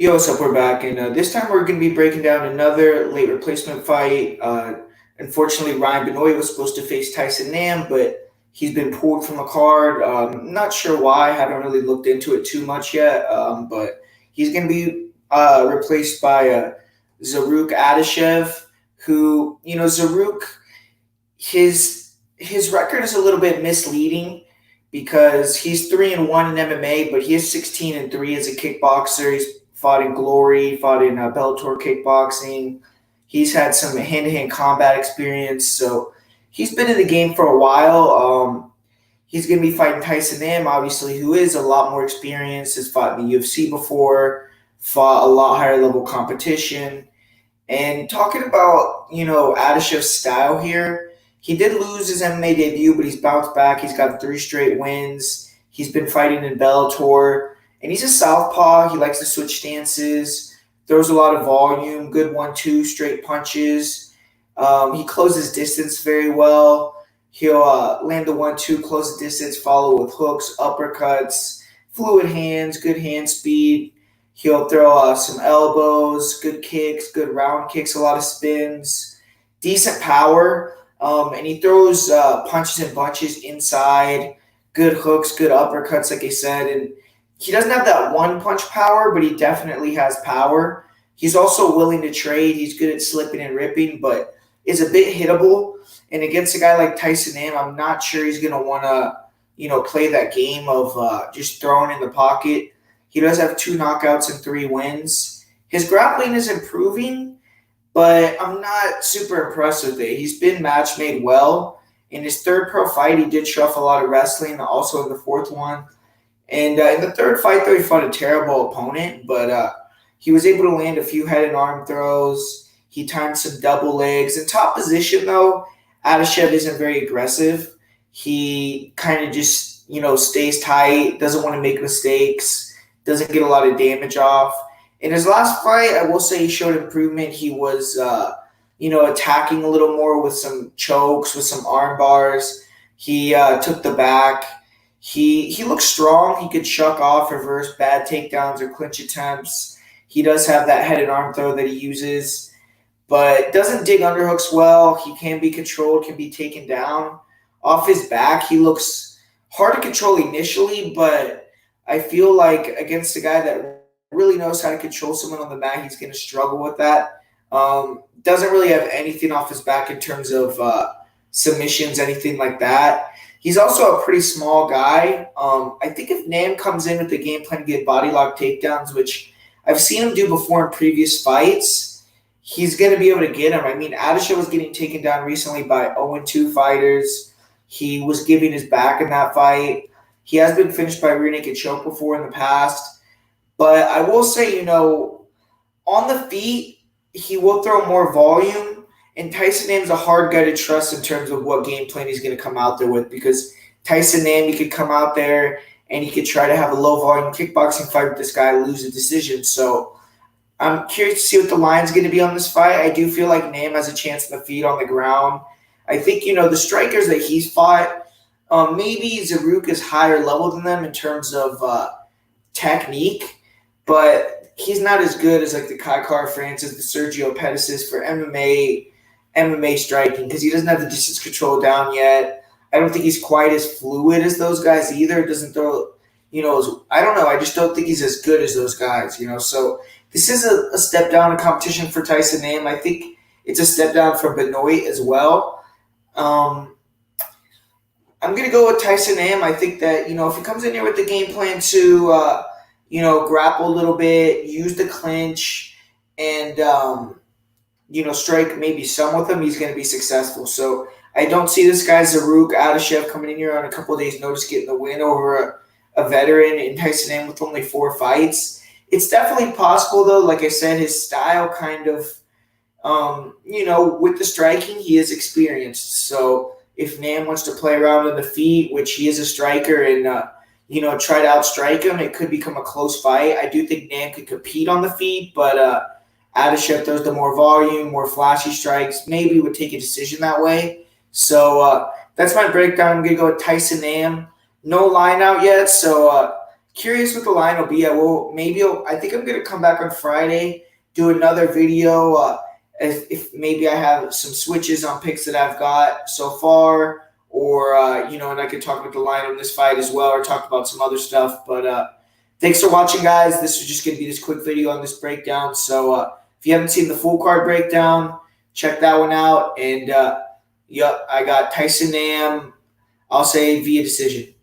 Yo, what's up? We're back, and this time we're going to be breaking down another late replacement fight. Unfortunately, Ryan Benoit was supposed to face Tyson Nam, but he's been pulled from the card. Not sure why. Haven't really looked into it too much yet. But he's going to be replaced by Zarrukh Adashev, who Zarrukh his record is a little bit misleading because he's 3-1 in MMA, but he is 16-3 as a kickboxer. He's fought in Glory, fought in Bellator kickboxing. He's had some hand-to-hand combat experience, so he's been in the game for a while. He's going to be fighting Tyson Nam, obviously, who is a lot more experienced, has fought in the UFC before, fought a lot higher level competition. And talking about, Adashev's style here, he did lose his MMA debut, but he's bounced back. He's got 3 straight wins. He's been fighting in Bellator. And he's a southpaw. He likes to switch stances, throws a lot of volume, good 1-2 straight punches. He closes distance very well. He'll land the 1-2, close the distance, follow with hooks, uppercuts, fluid hands, good hand speed. He'll throw some elbows, good kicks, good round kicks, a lot of spins, decent power. And he throws punches and bunches inside, good hooks, good uppercuts, like I said. And he doesn't have that one-punch power, but he definitely has power. He's also willing to trade. He's good at slipping and ripping, but is a bit hittable. And against a guy like Tyson Nam, I'm not sure he's going to want to, play that game of just throwing in the pocket. He does have 2 knockouts and 3 wins. His grappling is improving, but I'm not super impressed with it. He's been match made well. In his 3rd pro fight, he did show off a lot of wrestling, also in the 4th one. And in the 3rd fight, though, he fought a terrible opponent, but he was able to land a few head and arm throws. He timed some double legs. In top position, though, Adashev isn't very aggressive. He kind of just, stays tight, doesn't want to make mistakes, doesn't get a lot of damage off. In his last fight, I will say he showed improvement. He was, attacking a little more with some chokes, with some arm bars. He took the back. He looks strong. He could shuck off, reverse bad takedowns or clinch attempts. He does have that head and arm throw that he uses, but doesn't dig underhooks well. He can be controlled, can be taken down. Off his back, he looks hard to control initially, but I feel like against a guy that really knows how to control someone on the mat, he's going to struggle with that. Doesn't really have anything off his back in terms of submissions, anything like that. He's also a pretty small guy. I think if Nam comes in with the game plan to get body lock takedowns, which I've seen him do before in previous fights, he's going to be able to get him. I mean, Adesha was getting taken down recently by 0-2 fighters. He was giving his back in that fight. He has been finished by rear naked choke before in the past. But I will say, on the feet, he will throw more volume. And Tyson Nam's a hard guy to trust in terms of what game plan he's going to come out there with, because Tyson Nam, he could come out there and he could try to have a low-volume kickboxing fight with this guy, lose a decision. So I'm curious to see what the line's going to be on this fight. I do feel like Nam has a chance in the feet on the ground. I think, the strikers that he's fought, maybe Zarrukh is higher level than them in terms of technique, but he's not as good as like the Kai Kara Francis, the Sergio Pettis for MMA striking, because he doesn't have the distance control down yet. I don't think he's quite as fluid as those guys either. Doesn't throw, I don't know. I just don't think he's as good as those guys, So this is a step down in competition for Tyson Nam. I think it's a step down for Benoit as well. I'm going to go with Tyson Nam. I think that, if he comes in here with the game plan to, grapple a little bit, use the clinch, and, strike maybe some with him, he's going to be successful. So I don't see this guy, Zarrukh Adashev, coming in here on a couple of days' notice, getting the win over a veteran in Tyson Nam with only 4 fights. It's definitely possible, though. Like I said, his style kind of, with the striking, he is experienced. So if Nam wants to play around on the feet, which he is a striker, and, try to outstrike him, it could become a close fight. I do think Nam could compete on the feet, but Adashev throws the more volume, more flashy strikes, maybe would take a decision that way. So that's my breakdown. I'm going to go with Tyson Nam. No line out yet, so curious what the line will be. I think I'm gonna come back on Friday, do another video. If maybe I have some switches on picks that I've got so far, or and I could talk about the line on this fight as well, or talk about some other stuff. But thanks for watching, guys. This is just gonna be this quick video on this breakdown. So if you haven't seen the full card breakdown, check that one out. And I got Tyson Nam. I'll say via decision.